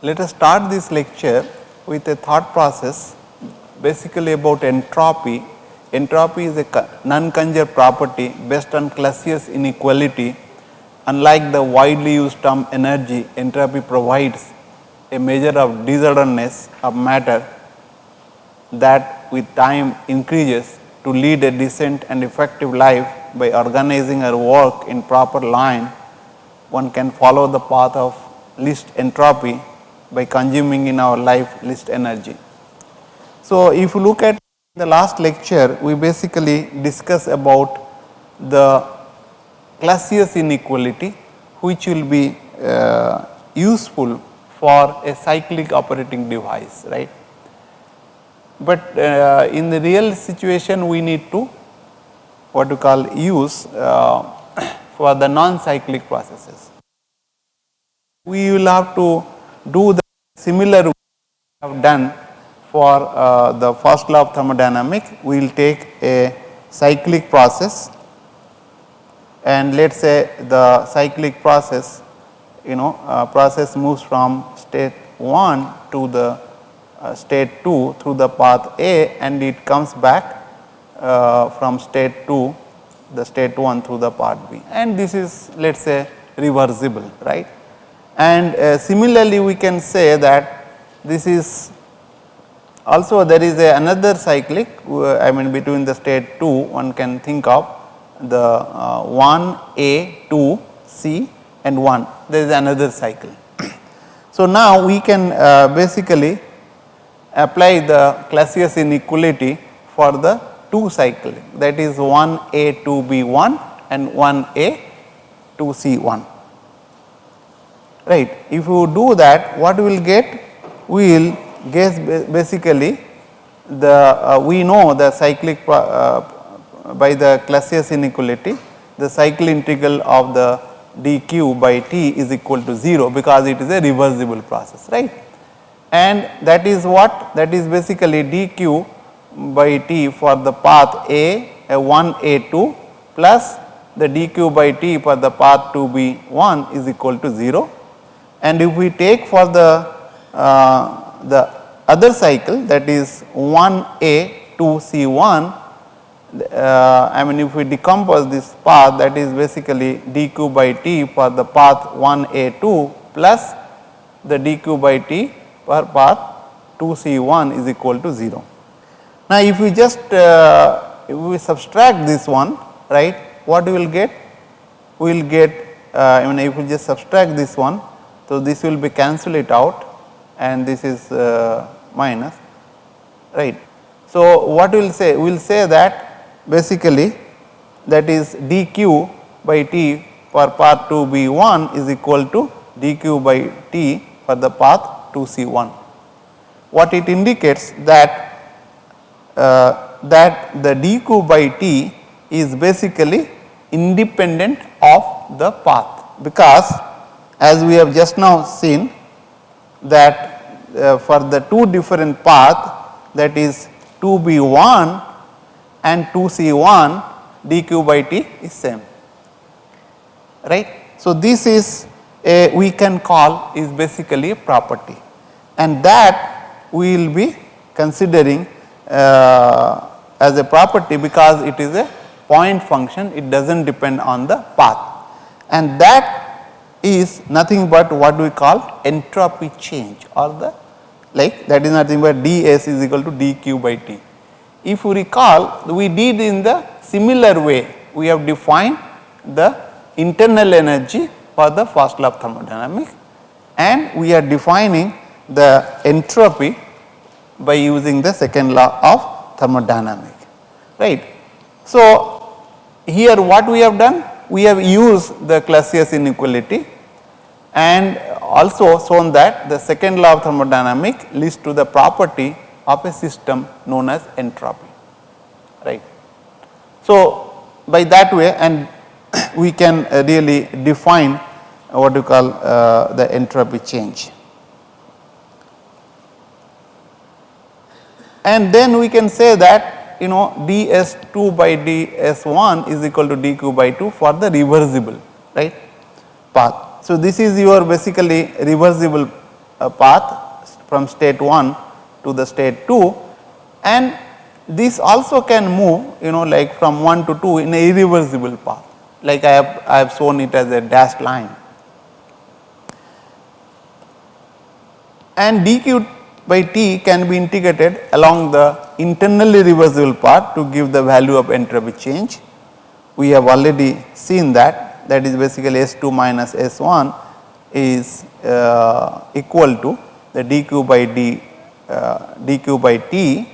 Let us start this lecture with a thought process basically about entropy. Entropy is a non-conserved property based on Clausius inequality. Unlike the widely used term energy, entropy provides a measure of disorderedness of matter that with time increases to lead a decent and effective life by organizing our work in proper line. One can follow the path of least entropy by consuming in our life least energy. So, if you look at the last lecture, we basically discuss about the Clausius inequality, which will be useful for a cyclic operating device, right. But in the real situation, we need to what you call use for the non-cyclic processes. We will have to do the similar we have done for the first law of thermodynamics. We will take a cyclic process, and let us say the cyclic process, process moves from state 1 to the state 2 through the path A, and it comes back from state 2 the state 1 through the path B, and this is let us say reversible, right. And similarly we can say that this is also there is another cyclic, I mean between the state 2 one can think of the 1 A 2 C and 1, there is another cycle. So, now we can basically apply the Clausius inequality for the 2 cycle, that is 1 A 2 B 1 and 1 A 2 C 1, right. If you do that, what we will get? We will guess basically the we know the cyclic by the Clausius inequality, the cycle integral of the dq by t is equal to 0, because it is a reversible process, right. And that is what? That is basically dq by t for the path A 1 A 2 plus the dq by t for the path 2 B 1 is equal to 0. And if we take for the other cycle, that is 1 A 2 C 1, I mean if we decompose this path, that is basically dq by t for the path 1 A 2 plus the dq by t for path 2 C 1 is equal to 0. Now, if we just if we subtract this one, right, what we will get? We will get I mean if we just subtract this one, so this will be cancel it out, and this is minus, right. So, what we will say? We will say that basically that is dq by t for path 2 B 1 is equal to dq by t for the path 2 C 1. What it indicates that that the dq by t is basically independent of the path, because as we have just now seen that for the 2 different path, that is 2 B 1 and 2 C 1, dq by t is same, right. So, this is a we can call is basically a property, and that we will be considering as a property, because it is a point function, it does not depend on the path, and that is nothing but what we call entropy change, or the like that is nothing but ds is equal to dq by t. If you recall, we did in the similar way, we have defined the internal energy for the first law of thermodynamics, and we are defining the entropy by using the second law of thermodynamics, right. So, here what we have done? We have used the Clausius inequality and also shown that the second law of thermodynamics leads to the property of a system known as entropy, right. So, by that way, and we can really define what you call the entropy change. And then we can say that ds2 by ds1 is equal to dq by 2 for the reversible, right, path. So, this is your basically reversible path from state 1 to the state 2, and this also can move like from 1 to 2 in a irreversible path, like I have shown it as a dashed line. And dq by t can be integrated along the internally reversible path to give the value of entropy change. We have already seen that is basically S2 minus S1 is equal to the dq by t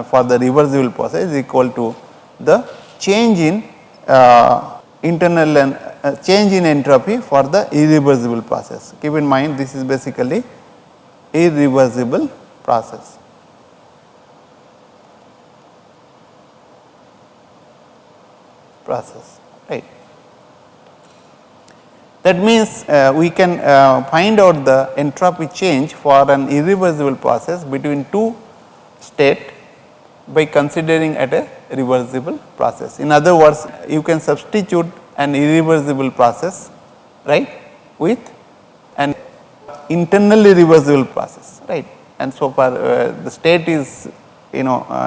for the reversible process is equal to the change in internal and change in entropy for the irreversible process. Keep in mind, this is basically irreversible process. Right. That means we can find out the entropy change for an irreversible process between two states by considering at a reversible process. In other words, you can substitute an irreversible process, right, with an internally reversible process, right, and so far the state is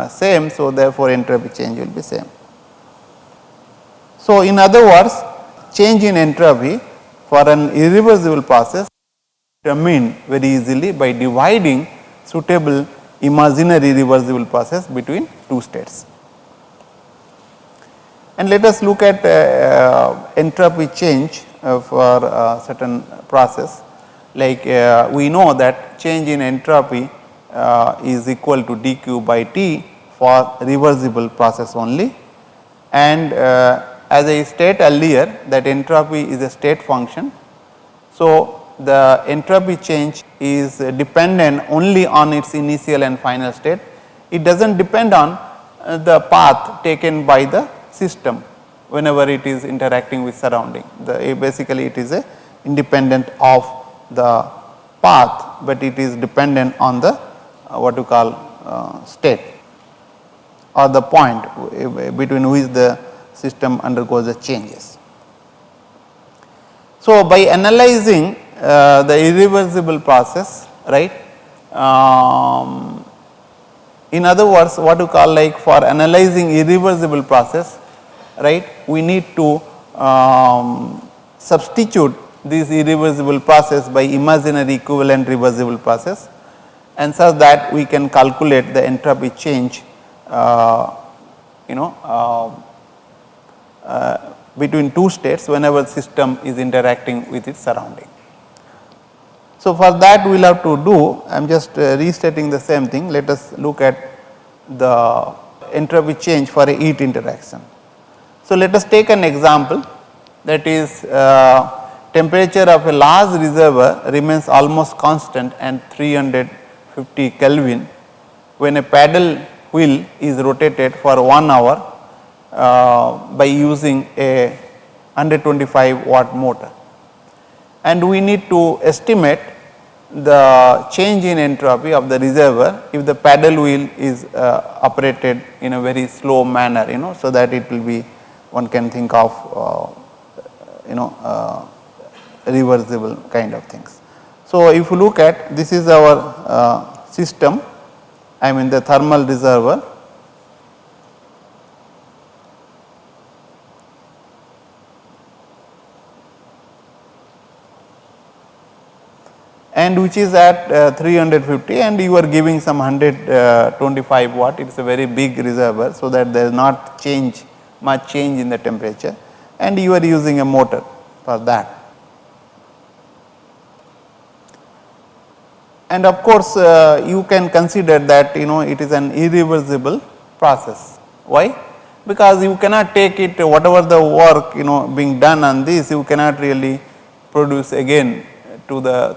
same, so therefore entropy change will be same. So in other words, change in entropy for an irreversible process determined very easily by dividing suitable imaginary reversible process between two states. And let us look at entropy change for a certain process, like we know that change in entropy is equal to dq by t for reversible process only, and as I stated earlier that entropy is a state function. So the entropy change is dependent only on its initial and final state. It does not depend on the path taken by the system whenever it is interacting with surrounding. Basically it is a independent of the path, but it is dependent on the what you call state or the point between which the system undergoes the changes. So by analyzing the irreversible process, right, in other words, what you call like for analyzing irreversible process, right, we need to substitute this irreversible process by imaginary equivalent reversible process, and such that we can calculate the entropy change between two states whenever the system is interacting with its surrounding. So for that we will have to do, I am just restating the same thing. Let us look at the entropy change for a heat interaction. So let us take an example, that is temperature of a large reservoir remains almost constant at 350 Kelvin when a paddle wheel is rotated for 1 hour by using a 125 watt motor, and we need to estimate the change in entropy of the reservoir if the paddle wheel is operated in a very slow manner, so that it will be, one can think of reversible kind of things. So if you look at, this is our system, I mean the thermal reservoir, and which is at 350, and you are giving some 125 watt, it is a very big reservoir, so that there is not much change in the temperature, and you are using a motor for that. And of course you can consider that it is an irreversible process. Why? Because you cannot take it, whatever the work being done on this, you cannot really produce again to the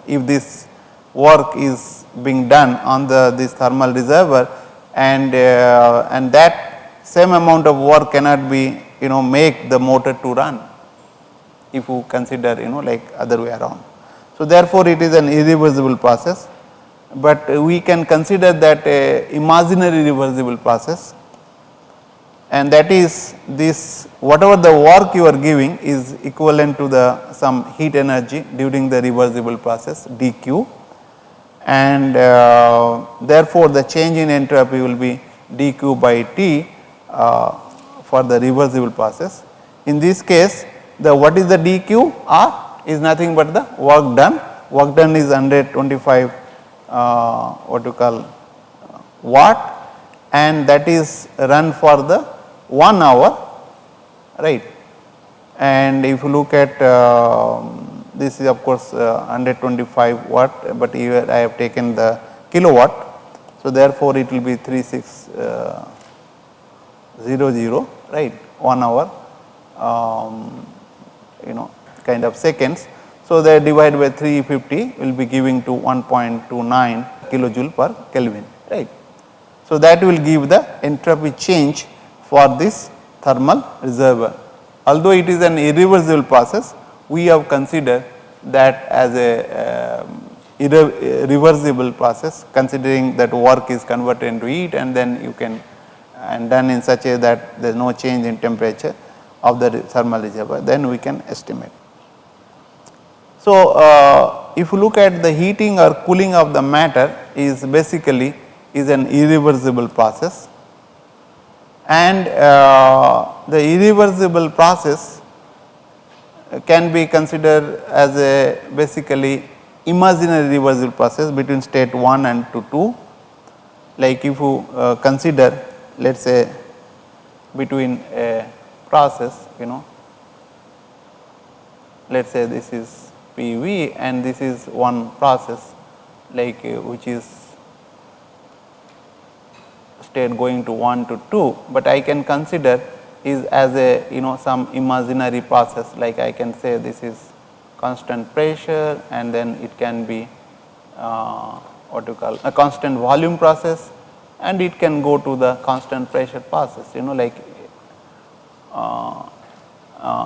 if this work is being done on this thermal reservoir, and that same amount of work cannot be make the motor to run, if you consider like other way around. So therefore it is an irreversible process, but we can consider that a imaginary reversible process, and that is this whatever the work you are giving is equivalent to the some heat energy during the reversible process dq, and therefore, the change in entropy will be dq by t for the reversible process. In this case, the what is the dq r is nothing but the work done. Work done is 125 what you call watt, and that is run for the 1 hour, right. And if you look at this is of course 125 watt, but here I have taken the kilowatt. So, therefore, it will be 3600, right, 1 hour kind of seconds. So, they divide by 350 will be giving to 1.29 kilojoule per Kelvin, right. So, that will give the entropy change for this thermal reservoir. Although it is an irreversible process, we have considered that as a reversible process, considering that work is converted into heat and then you can and done in such a that there is no change in temperature of the thermal reservoir, then we can estimate. So, if you look at the heating or cooling of the matter is basically is an irreversible process, and the irreversible process can be considered as a basically imaginary reversible process between state 1 and to 2. Like if you consider, let us say, between a process, let us say this is PV and this is one process like which is state going to 1 to 2, but I can consider is as a some imaginary process, like I can say this is constant pressure and then it can be what you call a constant volume process, and it can go to the constant pressure process, like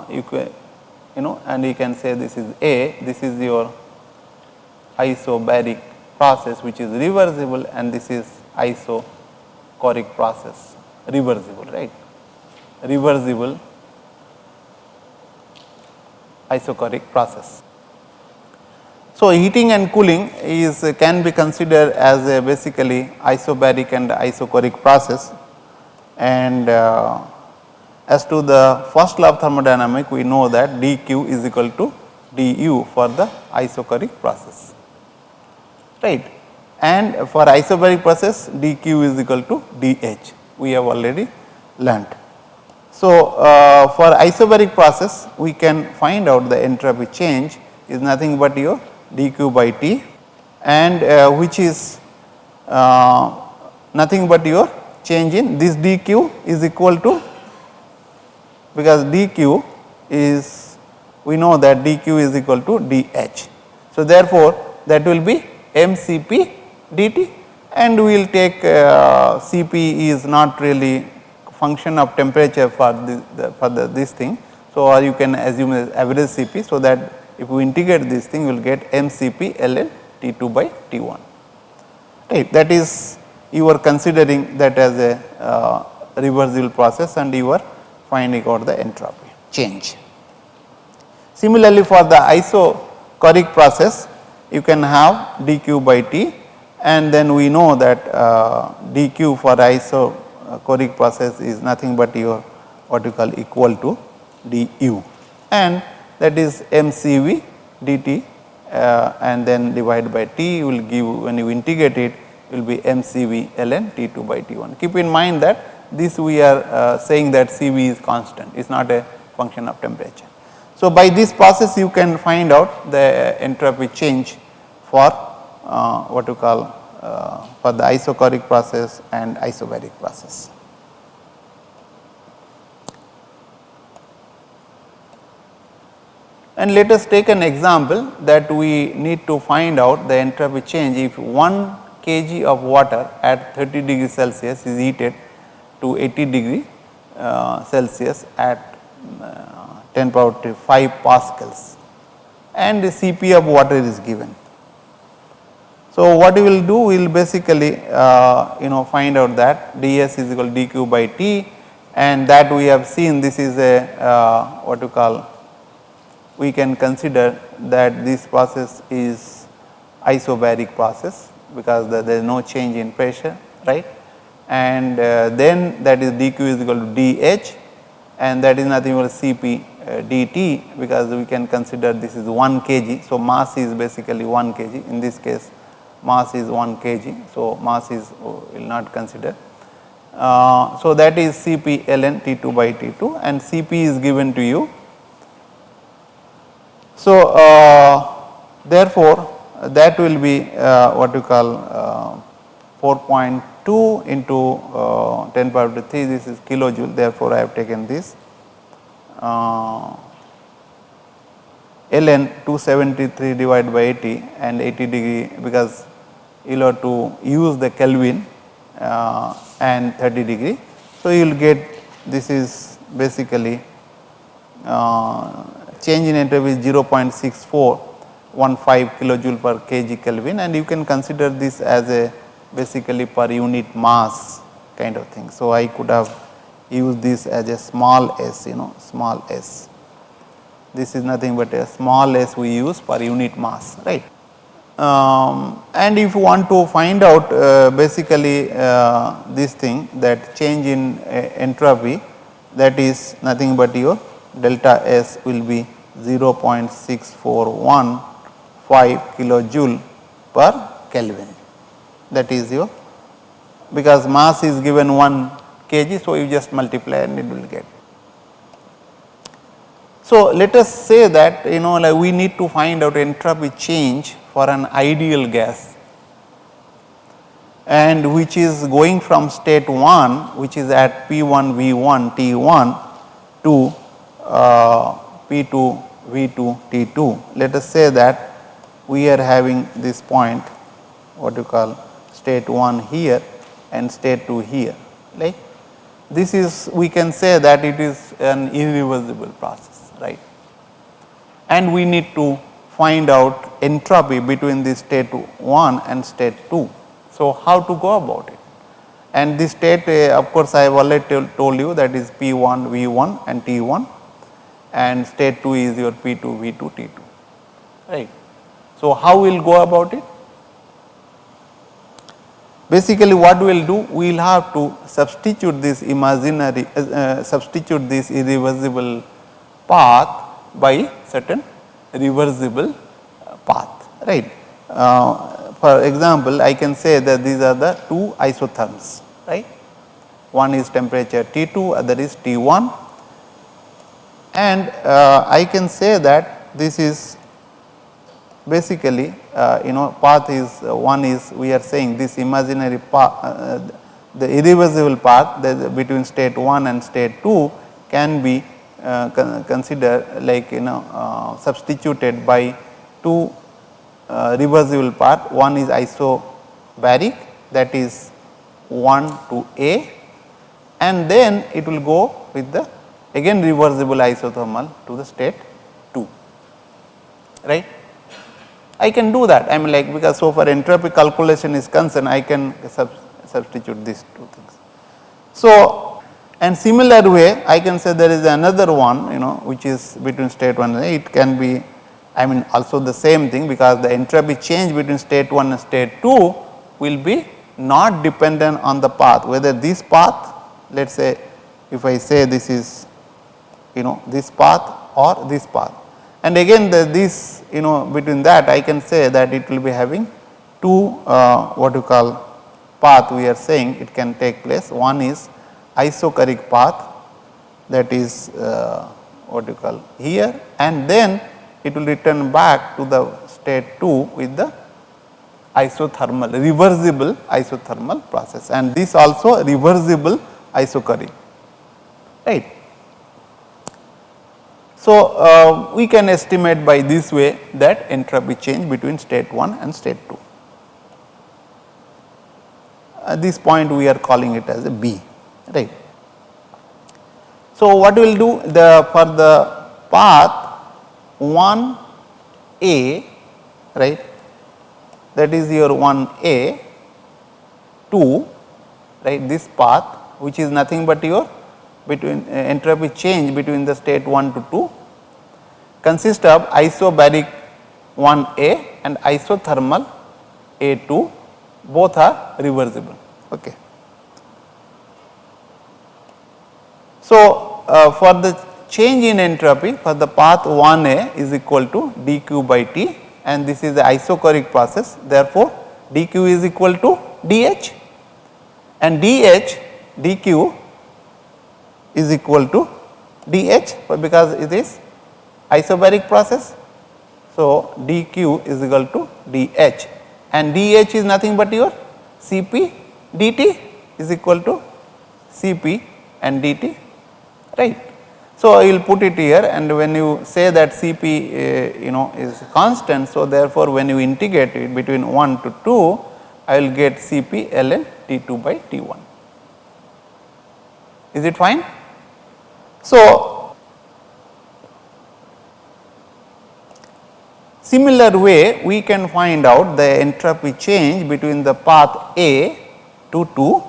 you can, and you can say this is A, this is your isobaric process which is reversible, and this is isochoric process, reversible, right, reversible isochoric process. So, heating and cooling is can be considered as a basically isobaric and isochoric process, and as to the first law of thermodynamics, we know that dq is equal to du for the isochoric process, right, and for isobaric process dq is equal to dh, we have already learnt. So, for isobaric process we can find out the entropy change is nothing but your dq by t, and which is nothing but your change in this dq is equal to, because dq is, we know that dq is equal to dh. So, therefore, that will be mCp dt, and we will take Cp is not really function of temperature for this thing. So, or you can assume as average Cp, so that if we integrate this thing you will get mCp ln T2 by T1, right. That is, you are considering that as a reversible process and you are finding out the entropy change. Similarly, for the isochoric process you can have dq by T, and then we know that dq for isochoric process is nothing but your what you call equal to du, and that is mCv dt, and then divided by T will give, when you integrate it, will be mCv ln T2 by T1. Keep in mind that this we are saying that Cv is constant, it is not a function of temperature. So, by this process you can find out the entropy change for what you call for the isochoric process and isobaric process. And let us take an example that we need to find out the entropy change if 1 kg of water at 30 degree Celsius is heated to 80 degree Celsius at 10 power to 5 pascals, and the Cp of water is given. So, what we will do, we will basically find out that ds is equal to dq by T, and that we have seen this is a what you call, we can consider that this process is isobaric process because there is no change in pressure, right, and then that is dq is equal to dH, and that is nothing but Cp dt, because we can consider this is 1 kg. So, mass is basically 1 kg, in this case mass is 1 kg. So, mass is will not consider. So, that is Cp ln T2 by T2, and Cp is given to you. So, therefore, that will be what you call 4.2 into 10 power to 3, this is kilojoule. Therefore, I have taken this ln 273 divided by 80 and 80 degree, because you will have to use the Kelvin and 30 degree. So, you will get this is basically change in entropy is 0.6415 kilojoule per kg Kelvin, and you can consider this as a basically per unit mass kind of thing. So, I could have used this as a small s, small s. This is nothing but a small s we use per unit mass, right. And if you want to find out basically this thing, that change in entropy, that is nothing but your delta S will be 0.6415 kilojoule per Kelvin. That is your, because mass is given 1 kg, so you just multiply and it will get. So, let us say that like we need to find out entropy change for an ideal gas, and which is going from state 1, which is at P1 V1 T1 to P2 V2 T2. Let us say that we are having this point, what you call state 1 here and state 2 here, like this is, we can say that it is an irreversible process, right, and we need to find out entropy between this state 1 and state 2. So, how to go about it? And this state of course, I have already told you that is P1 V1 and T1, and state 2 is your P2 V2 T2, right. So, how we will go about it? Basically what we will do, we will have to substitute this imaginary substitute this irreversible path by certain reversible path, right. For example, I can say that these are the two isotherms, right. One is temperature T2, other is T1, and I can say that this is basically path is one is, we are saying this imaginary path, the irreversible path between state 1 and state 2 can be considered like substituted by two reversible path. One is isobaric, that is 1 to A, and then it will go with the again reversible isothermal to the state 2, right. I can do that, I mean like, because so far entropy calculation is concerned, I can substitute these two things. So, and similar way I can say there is another one which is between state 1 and it can be, I mean also the same thing, because the entropy change between state 1 and state 2 will be not dependent on the path, whether this path, let us say if I say this is this path or this path. And again this between that I can say that it will be having two what you call path, we are saying it can take place. One is isochoric path, that is what you call here, and then it will return back to the state 2 with the isothermal, reversible isothermal process, and this also reversible isochoric, right. So, we can estimate by this way that entropy change between state 1 and state 2. At this point we are calling it as a B, right. So, what we will do, for the path 1A, right, that is your 1A 2, right, this path which is nothing but your between entropy change between the state 1 to 2 consists of isobaric 1A and isothermal A2, both are reversible. Okay. So, for the change in entropy for the path 1A is equal to dq by T, and this is the isochoric process. Therefore, dq is equal to dH, and dq is equal to dH because it is isobaric process. So, dq is equal to dH, and dH is nothing but your Cp dt is equal to Cp and dt, right. So, I will put it here, and when you say that Cp is constant, so therefore, when you integrate it between 1 to 2, I will get Cp ln T2 by T1. Is it fine? So, similar way we can find out the entropy change between the path A to 2,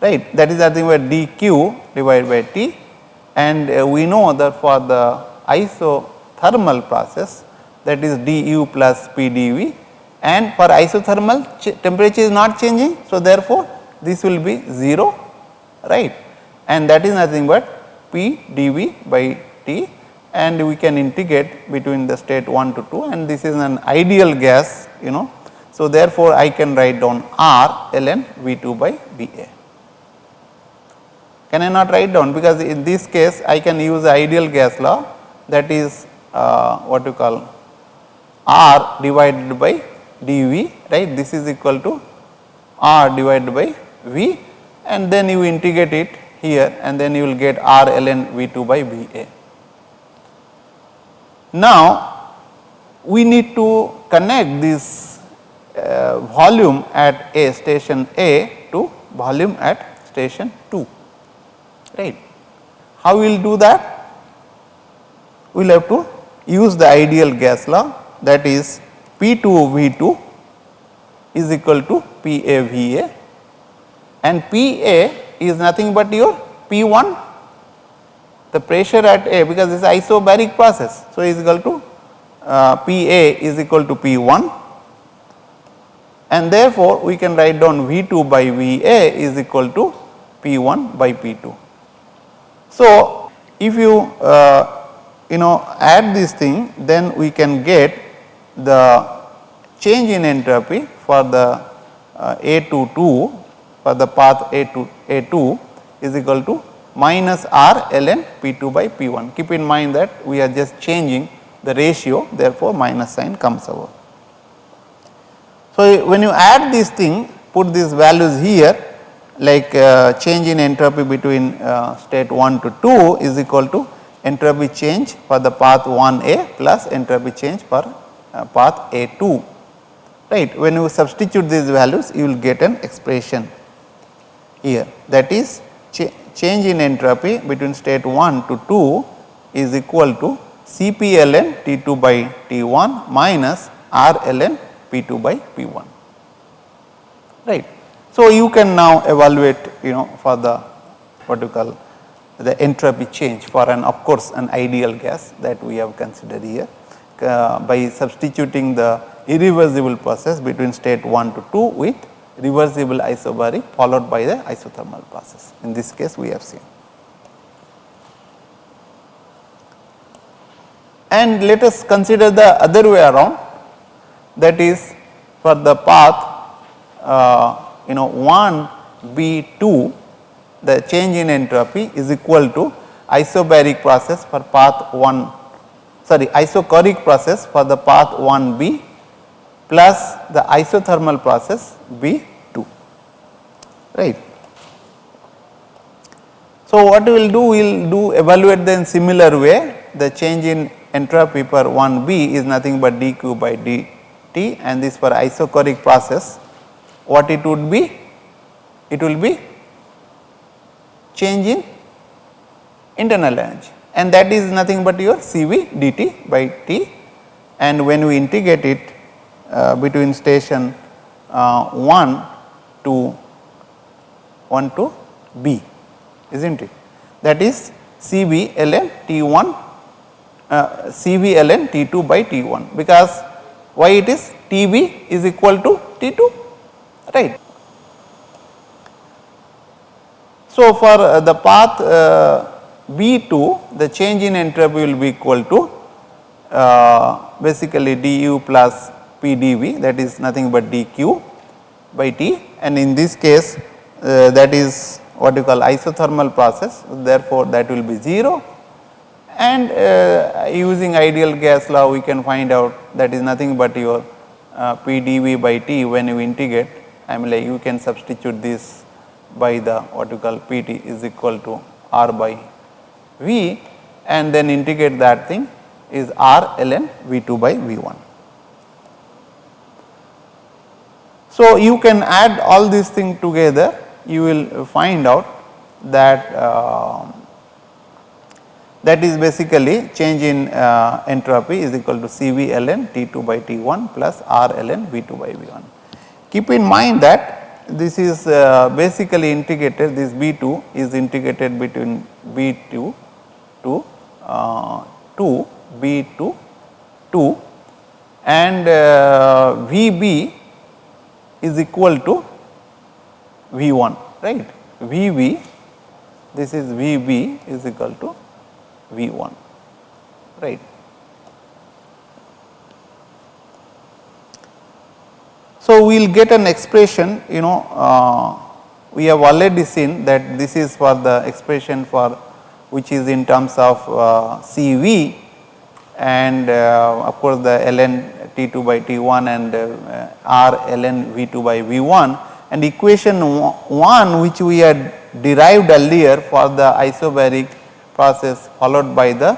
right, that is nothing but dq divided by T, and we know that for the isothermal process that is du plus Pdv, and for isothermal temperature is not changing. So, therefore, this will be 0, right, and that is nothing but P dV by T, and we can integrate between the state 1 to 2, and this is an ideal gas, So, therefore, I can write down R ln V2 by Va. Can I not write down, because in this case I can use the ideal gas law, that is what you call R divided by dV, right, this is equal to R divided by V, and then you integrate it here, and then you will get R ln V2 by Va. Now, we need to connect this volume at A station A to volume at station 2, right. How we will do that? We will have to use the ideal gas law, that is P2 V2 is equal to PA VA, and PA is nothing but your P1, the pressure at A, because this is isobaric process. So, is equal to PA is equal to P1, and therefore, we can write down V2 by Va is equal to P1 by P2. So, if you add this thing, then we can get the change in entropy for the A22 for the path A2 is equal to minus R ln P2 by P1. Keep in mind that we are just changing the ratio, therefore, minus sign comes over. So, when you add this thing, put these values here, like change in entropy between state 1 to 2 is equal to entropy change for the path 1A plus entropy change for path A2, right. When you substitute these values, you will get an expression here, that is change in entropy between state 1 to 2 is equal to Cp ln T2 by T1 minus R ln P2 by P1, right. So, you can now evaluate for the what you call the entropy change for an, of course, an ideal gas that we have considered here by substituting the irreversible process between state 1 to 2 with reversible isobaric followed by the isothermal process. In this case, we have seen. And let us consider the other way around, that is for the path 1B2, the change in entropy is equal to isobaric process for path 1, isochoric process for the path 1B plus the isothermal process B2, right. So, what we will do? We will do evaluate them similar way. The change in entropy for 1B is nothing but dq by dt, and this for isochoric process, what it would be? It will be change in internal energy, and that is nothing but your Cv dt by T, and when we integrate it between station 1 to B, is not it? That is Cv ln T1 Cv ln T2 by T1, because why it is Tb is equal to T2, right. So, for the path B2, the change in entropy will be equal to basically du plus Pdv, that is nothing but dq by T, and in this case that is what you call isothermal process, therefore, that will be 0, and using ideal gas law we can find out that is nothing but your Pdv by T when you integrate. I mean, like you can substitute this by the what you call Pt is equal to R by V, and then integrate that thing is R ln V2 by V1. So, you can add all these things together, you will find out that that is basically change in entropy is equal to Cv ln T2 by T1 plus R ln V2 by V1. Keep in mind that this is basically integrated, this B2 is integrated between B2 to 2, B2 2, and Vb is equal to V1, right. Vb, this is Vb is equal to V1, right. So, we will get an expression, you know, we have already seen that this is for the expression for which is in terms of Cv, and of course, the ln T2 by T1 and R ln V2 by V1, and equation 1 which we had derived earlier for the isobaric process followed by the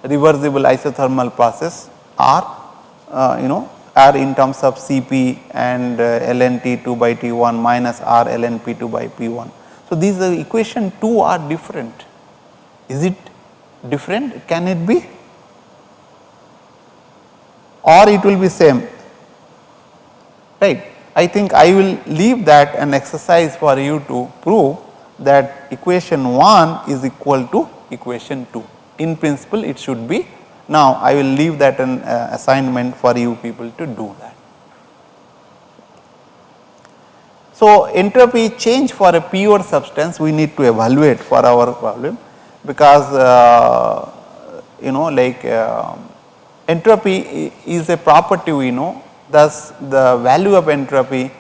reversible isothermal process are you know are in terms of Cp and ln T2 by T1 minus R ln P2 by P1. So, these equation 2 are different. Is it different? Can it be? Or it will be same, right. I think I will leave that an exercise for you to prove that equation 1 is equal to equation 2. In principle, it should be. Now, I will leave that an assignment for you people to do that. So, entropy change for a pure substance we need to evaluate for our problem, because you know, like entropy is a property we know, thus the value of entropy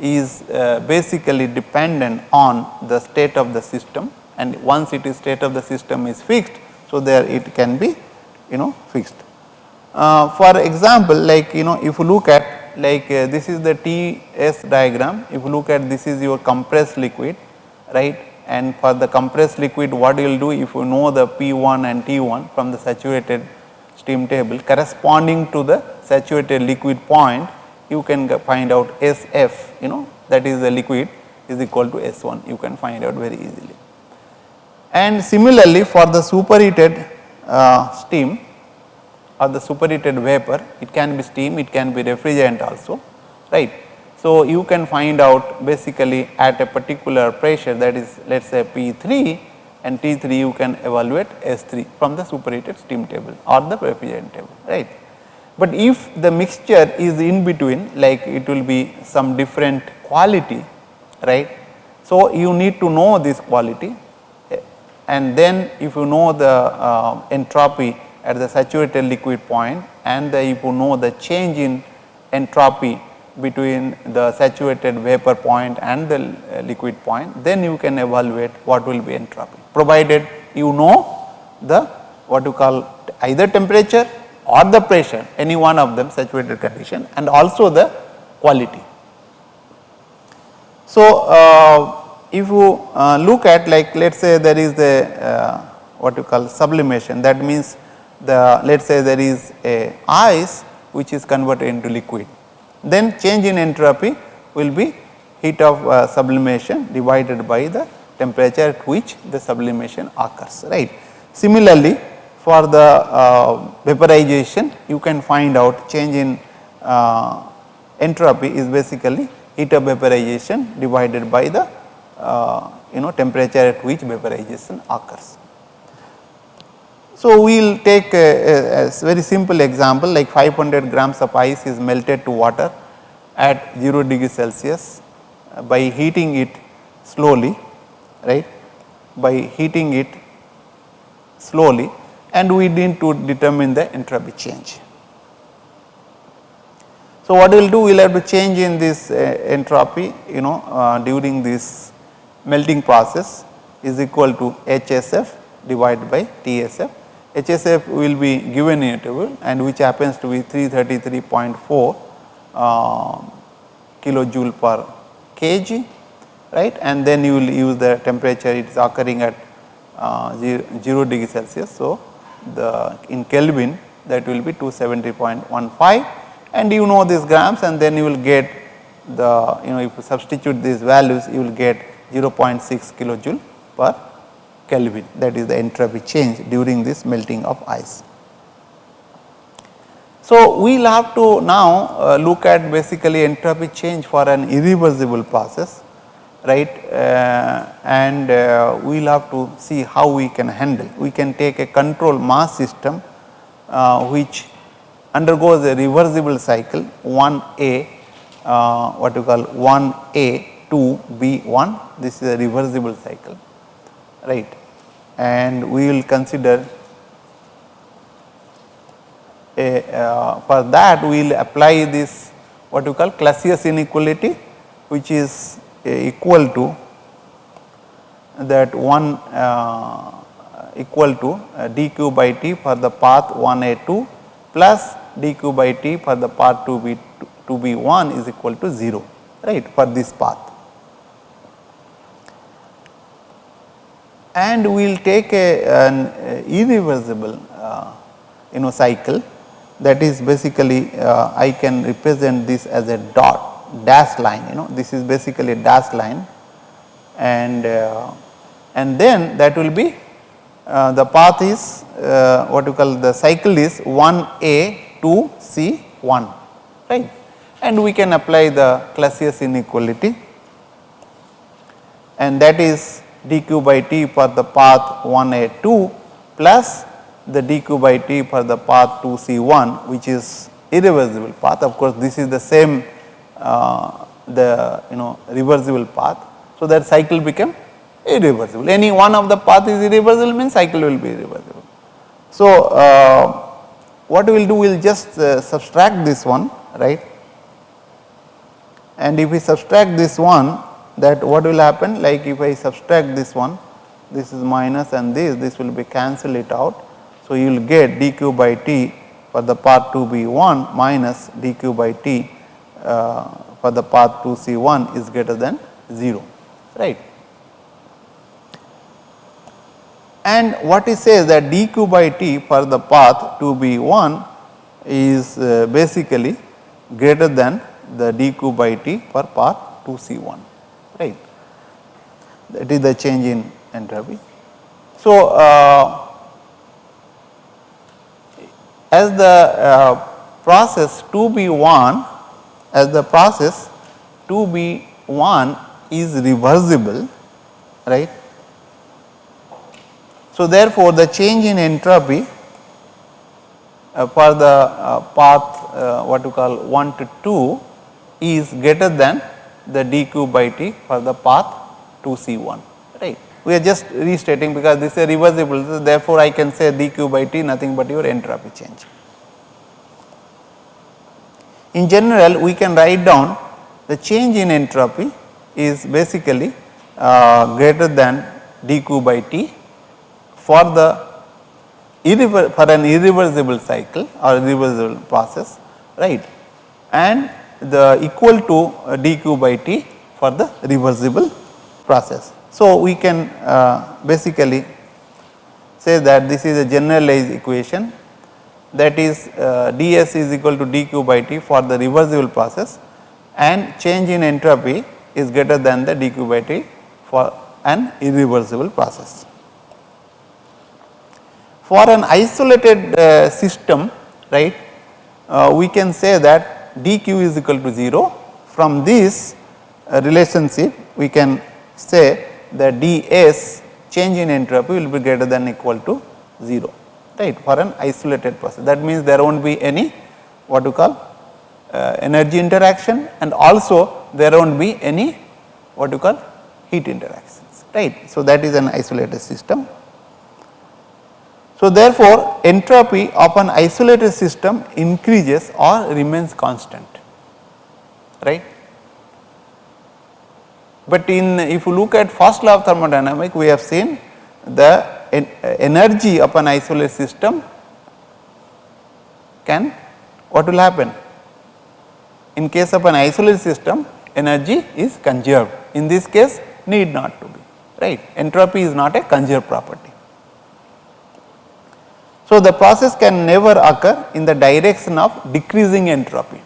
is basically dependent on the state of the system, and once it is state of the system is fixed, so there it can be, you know, fixed. For example, like, you know, if you look at like this is the Ts diagram, if you look at this is your compressed liquid, right, and for the compressed liquid what you will do, if you know the P1 and T1 from the saturated steam table corresponding to the saturated liquid point, you can find out SF, you know, that is the liquid is equal to S1, you can find out very easily. And similarly for the superheated steam or the superheated vapor, it can be steam, it can be refrigerant also, right. So, you can find out basically at a particular pressure, that is let us say P3 and T3, you can evaluate S3 from the superheated steam table or the refrigerant table, right. But if the mixture is in between, like it will be some different quality, right. So, you need to know this quality, and then if you know the entropy at the saturated liquid point, and if you know the change in entropy between the saturated vapor point and the liquid point, then you can evaluate what will be entropy, provided you know the what you call either temperature or the pressure, any one of them saturated condition, and also the quality. So, if you look at, like let us say there is the what you call sublimation, that means the let us say there is a ice which is converted into liquid, then change in entropy will be heat of sublimation divided by the temperature at which the sublimation occurs, right. Similarly, for the vaporization, you can find out change in entropy is basically heat of vaporization divided by the temperature at which vaporization occurs. So, we will take a very simple example like 500 grams of ice is melted to water at 0 degree Celsius by heating it slowly, right, by heating it slowly, and we need to determine the entropy change. So, what we will do, we will have to change in this entropy during this melting process is equal to HSF divided by TSF. HSF will be given in a table and which happens to be 333.4 kilojoule per kg, right, and then you will use the temperature, it is occurring at 0 degree Celsius. So, in Kelvin that will be 270.15, and you know these grams, and then you will get the if you substitute these values you will get 0.6 kilojoule per Kelvin, that is the entropy change during this melting of ice. So, we will have to now look at basically entropy change for an irreversible process, right, and we will have to see how we can handle. We can take a control mass system which undergoes a reversible cycle 1A, what you call 1A 2B1, this is a reversible cycle, right, and we will consider for that we will apply this what you call Clausius inequality, which is equal to that 1 equal to dq by t for the path 1A2 plus dq by t for the path 2B1 is equal to 0, right, for this path. And we will take an irreversible cycle, that is basically I can represent this as a dash line, this is basically a dash line, and then that will be the path is what you call the cycle is 1A 2C1, right, and we can apply the Clausius inequality, and that is dq by t for the path 1A2 plus the dq by t for the path 2C1, which is irreversible path. Of course, this is the same the reversible path. So, that cycle become irreversible. Any one of the path is irreversible means cycle will be irreversible. So, what we will do, we will just subtract this one, right, and if we subtract this one, that what will happen, like if I subtract this one, this is minus and this will be cancel it out. So, you will get dq by t for the path 2B1 minus dq by t for the path 2C1 is greater than 0, right. And what it says that dq by t for the path 2B1 is basically greater than the dq by t for path 2C1, right. That is the change in entropy. So, as the process 2B1, as the process 2B1 is reversible, right. So, therefore, the change in entropy for the path what you call 1 to 2 is greater than the dq by t for the path 2C1, right. We are just restating because this is a reversible, so therefore, I can say dq by t nothing but your entropy change. In general, we can write down the change in entropy is basically greater than dq by t for the for an irreversible cycle or irreversible process, right, and the equal to dq by t for the reversible process. So, we can basically say that this is a generalized equation, that is ds is equal to dq by t for the reversible process, and change in entropy is greater than the dq by t for an irreversible process. For an isolated system, right, we can say that dq is equal to 0. From this relationship, we can say the ds change in entropy will be greater than or equal to 0, right, for an isolated process. That means there will not be any what you call energy interaction, and also there will not be any what you call heat interactions, right. So, that is an isolated system. So, therefore, entropy of an isolated system increases or remains constant, right. But if you look at first law of thermodynamics, we have seen the energy of an isolated system can, what will happen? In case of an isolated system, energy is conserved. In this case, need not to be, right. Entropy is not a conserved property. So, the process can never occur in the direction of decreasing entropy.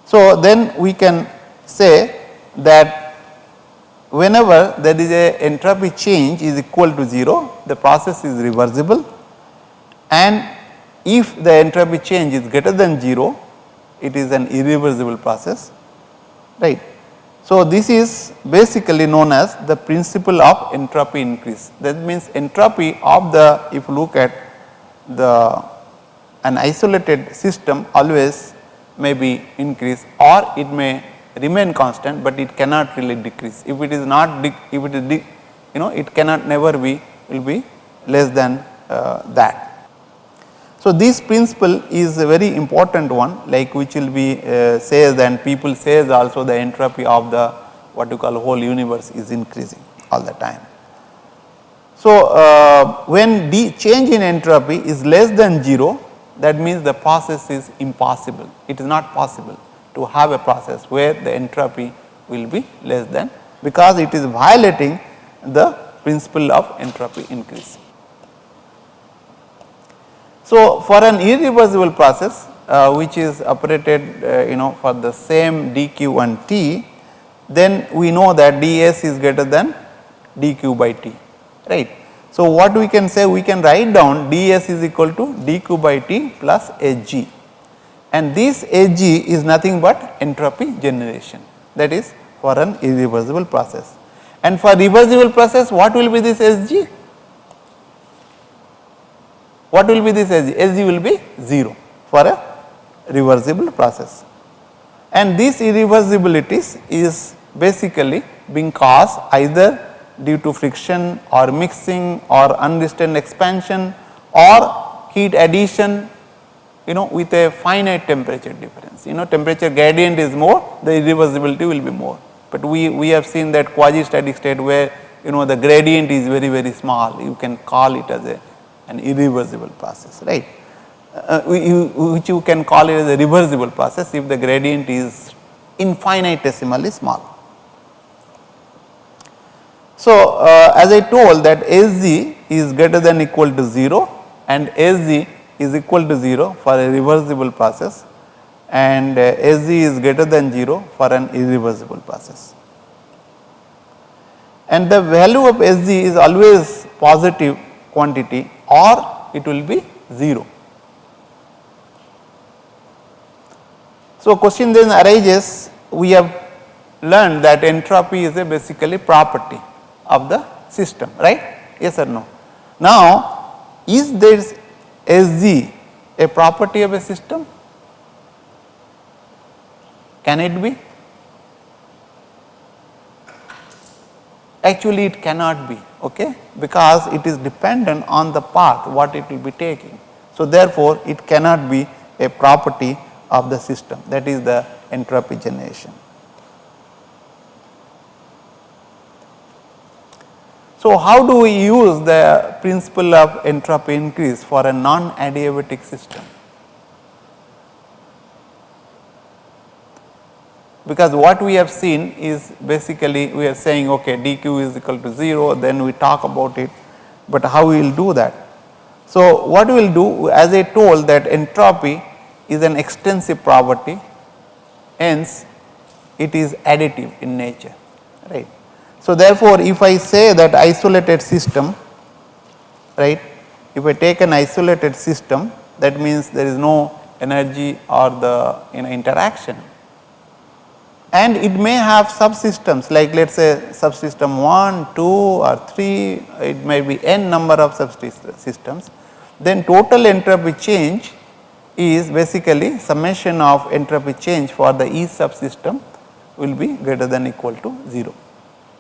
So, then we can say that whenever there is a entropy change is equal to 0, the process is reversible, and if the entropy change is greater than 0, it is an irreversible process, right. So, this is basically known as the principle of entropy increase. That means entropy of the, if you look at an isolated system always may be increase, or it may remain constant, but it cannot really decrease. If it is not, if it is, it cannot never be, will be less than that. So, this principle is a very important one, like which will be says, and people says also the entropy of the what you call whole universe is increasing all the time. So, when the change in entropy is less than 0, that means the process is impossible. It is not possible to have a process where the entropy will be less than, because it is violating the principle of entropy increase. So, for an irreversible process which is operated for the same dq and t, then we know that ds is greater than dq by t, right. So, what we can say, we can write down ds is equal to dq by t plus hg, and this hg is nothing but entropy generation, that is for an irreversible process. And for reversible process, what will be this hg? What will be this hg? Hg will be 0 for a reversible process, and this irreversibilities is basically being caused either due to friction or mixing or unrestrained expansion or heat addition, with a finite temperature difference. Temperature gradient is more, the irreversibility will be more, but we have seen that quasi static state where the gradient is very very small, you can call it as an irreversible process, right, which you can call it as a reversible process if the gradient is infinitesimally small. So, as I told that Sg is greater than or equal to 0 and Sg is equal to 0 for a reversible process, and Sg is greater than 0 for an irreversible process. And the value of Sg is always positive quantity, or it will be 0. So, question then arises, we have learned that entropy is a basically property of the system, right, yes or no. Now, is this Sg a property of a system? Can it be? Actually it cannot be, okay, because it is dependent on the path what it will be taking. So, therefore, it cannot be a property of the system, that is the entropy generation. So, how do we use the principle of entropy increase for a non-adiabatic system? Because what we have seen is basically we are saying okay, dq is equal to 0, then we talk about it, but how we will do that? So, what we will do, as I told that entropy is an extensive property, hence it is additive in nature, right. So, therefore, if I say that isolated system, right, if I take an isolated system, that means there is no energy or the interaction, and it may have subsystems, like let us say subsystem 1, 2 or 3, it may be n number of subsystems, then total entropy change is basically summation of entropy change for the each subsystem will be greater than equal to 0,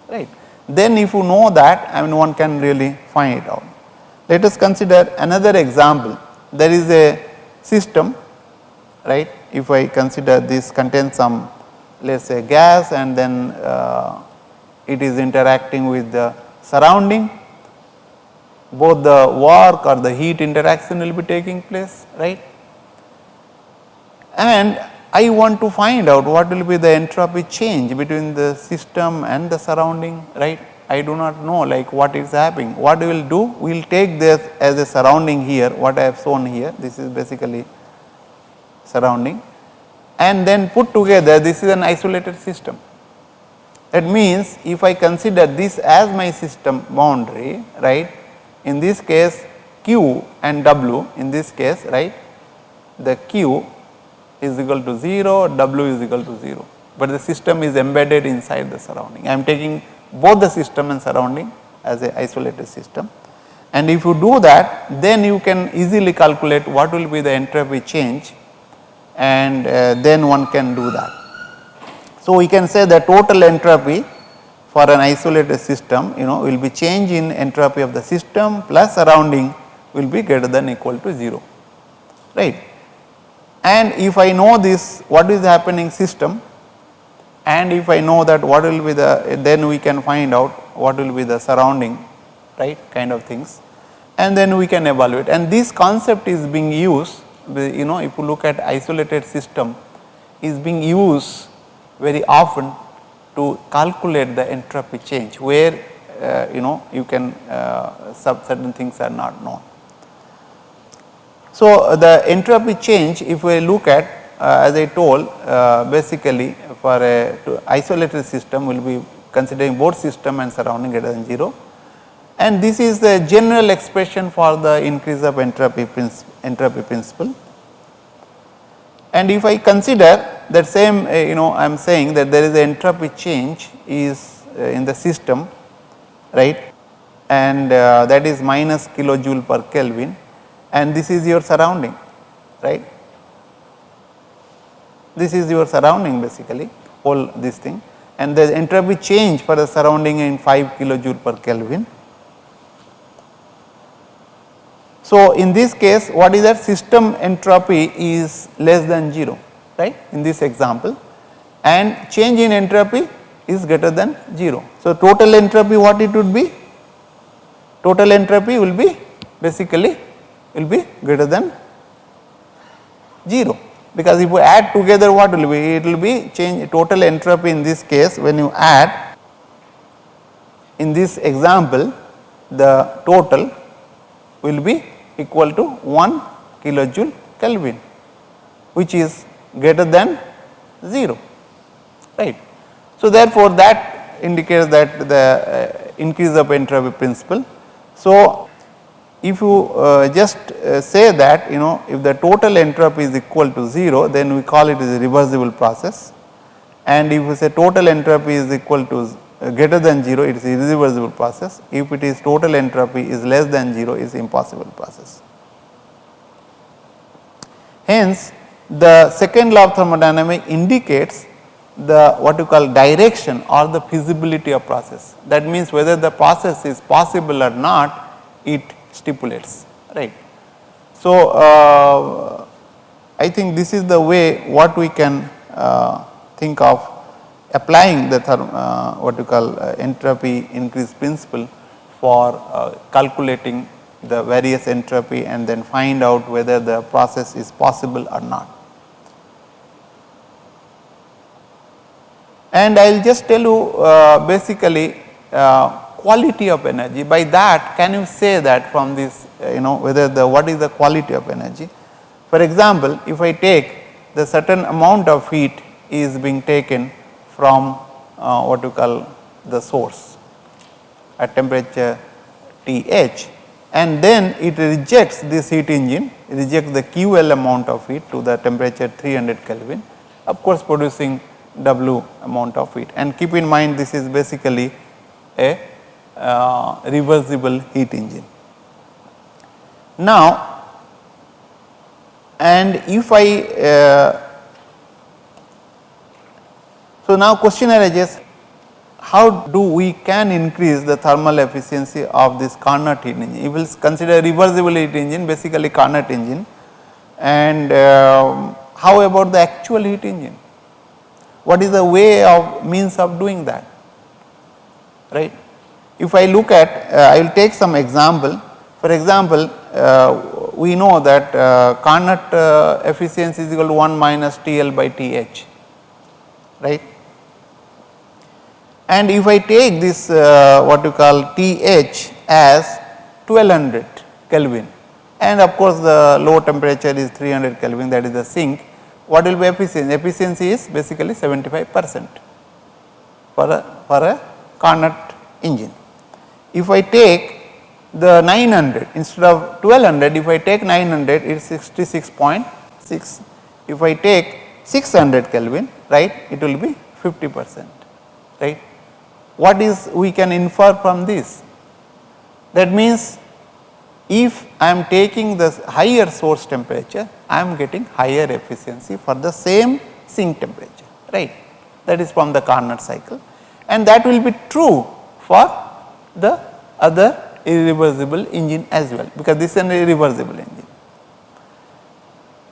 right. Then if you know that, I mean, one can really find it out. Let us consider another example. There is a system, right. If I consider this contains some, let us say, gas, and then it is interacting with the surrounding, both the work or the heat interaction will be taking place, right. And I want to find out what will be the entropy change between the system and the surrounding, right. I do not know like what is happening. What we will do? We will take this as a surrounding here, what I have shown here, this is basically surrounding, and then put together this is an isolated system. That means if I consider this as my system boundary, right, in this case Q and W, in this case, right, the Q is equal to 0, W is equal to 0, but the system is embedded inside the surrounding. I am taking both the system and surrounding as a isolated system, and if you do that, then you can easily calculate what will be the entropy change, and then one can do that. So, we can say the total entropy for an isolated system, will be change in entropy of the system plus surrounding will be greater than equal to 0, right. And if I know this what is happening system, and if I know that what will be the, then we can find out what will be the surrounding, right, kind of things, and then we can evaluate. And this concept is being used, if you look at isolated system, is being used very often to calculate the entropy change, where you can certain things are not known. So, the entropy change, if we look at, as I told, basically for a isolated system will be considering both system and surrounding greater than 0, and this is the general expression for the increase of entropy principle. And if I consider that same, I am saying that there is an entropy change is in the system, right, and that is minus kilojoule per Kelvin, and this is your surrounding, right. This is your surrounding basically, whole this thing, and the entropy change for the surrounding in 5 kilojoule per Kelvin. So, in this case, what is that? System entropy is less than 0, right, in this example, and change in entropy is greater than 0. So, total entropy what it would be? Total entropy will be basically will be greater than 0, because if we add together what will be? It will be change total entropy in this case, when you add in this example, the total will be equal to 1 kilojoule Kelvin, which is greater than 0, right. So, therefore, that indicates that the increase of entropy principle. So, if you just say that if the total entropy is equal to 0, then we call it as a reversible process, and if we say total entropy is equal to greater than 0, it is a irreversible process. If it is total entropy is less than 0, it is impossible process. Hence, the second law of thermodynamics indicates the what you call direction or the feasibility of process. That means whether the process is possible or not, it stipulates, right. So, I think this is the way what we can think of applying the what you call entropy increase principle for calculating the various entropy and then find out whether the process is possible or not. And I will just tell you basically quality of energy. By that, can you say that from this, whether the what is the quality of energy? For example, if I take the certain amount of heat is being taken from what you call the source at temperature Th, and then it rejects this heat engine, rejects the QL amount of heat to the temperature 300 Kelvin, of course producing W amount of heat, and keep in mind this is basically a reversible heat engine. Now, and if I so now question arises, how do we can increase the thermal efficiency of this Carnot heat engine? You will consider reversible heat engine, basically Carnot engine, and how about the actual heat engine? What is the way of means of doing that, right? If I look at, I will take some example. For example, we know that Carnot efficiency is equal to 1 minus TL by TH, right? And if I take this what you call TH as 1200 Kelvin, and of course the low temperature is 300 Kelvin, that is the sink, what will be efficiency? Efficiency is basically 75% for a Carnot engine. If I take the 900 instead of 1200, if I take 900, it is 66.6. If I take 600 Kelvin, right, it will be 50%, right. What is we can infer from this? That means if I am taking the higher source temperature, I am getting higher efficiency for the same sink temperature, right. That is from the Carnot cycle, and that will be true for the other irreversible engine as well, because this is an irreversible engine.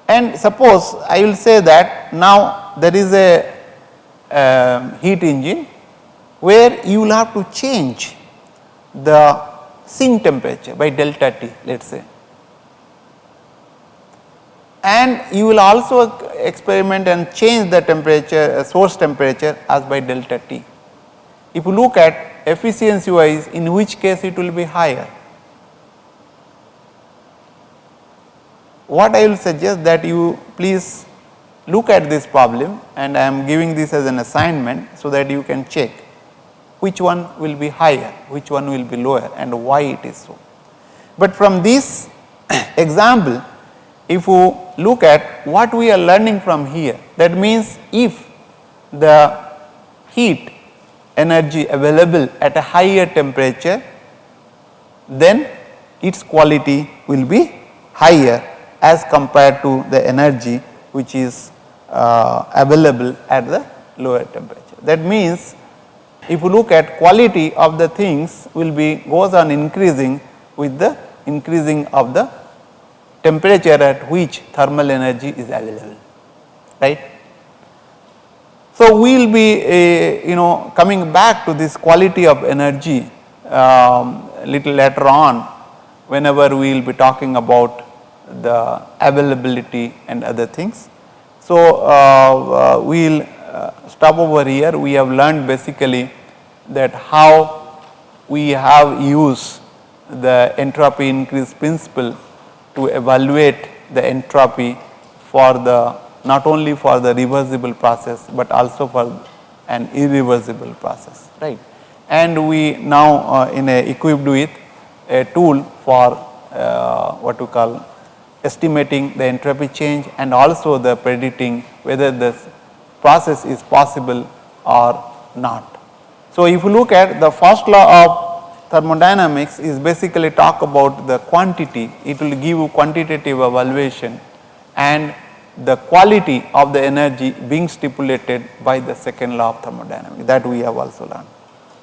And suppose I will say that now there is a heat engine where you will have to change the sink temperature by delta T, let us say, and you will also experiment and change the temperature, source temperature as by delta T. If you look at efficiency wise, in which case it will be higher? What I will suggest that you please look at this problem, and I am giving this as an assignment so that you can check which one will be higher, which one will be lower, and why it is so. But from this example, if you look at what we are learning from here, that means if the heat energy available at a higher temperature, then its quality will be higher as compared to the energy which is available at the lower temperature. That means if you look at quality of the things will be goes on increasing with the increasing of the temperature at which thermal energy is available, right. So, we will be coming back to this quality of energy little later on, whenever we will be talking about the availability and other things. So, we will stop over here. We have learned basically that how we have used the entropy increase principle to evaluate the entropy for the not only for the reversible process, but also for an irreversible process, right. And we now equipped with a tool for what we call estimating the entropy change and also the predicting whether this process is possible or not. So, if you look at the first law of thermodynamics is basically talk about the quantity, it will give you quantitative evaluation and the quality of the energy being stipulated by the second law of thermodynamics, that we have also learned.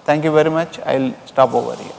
Thank you very much. I will stop over here.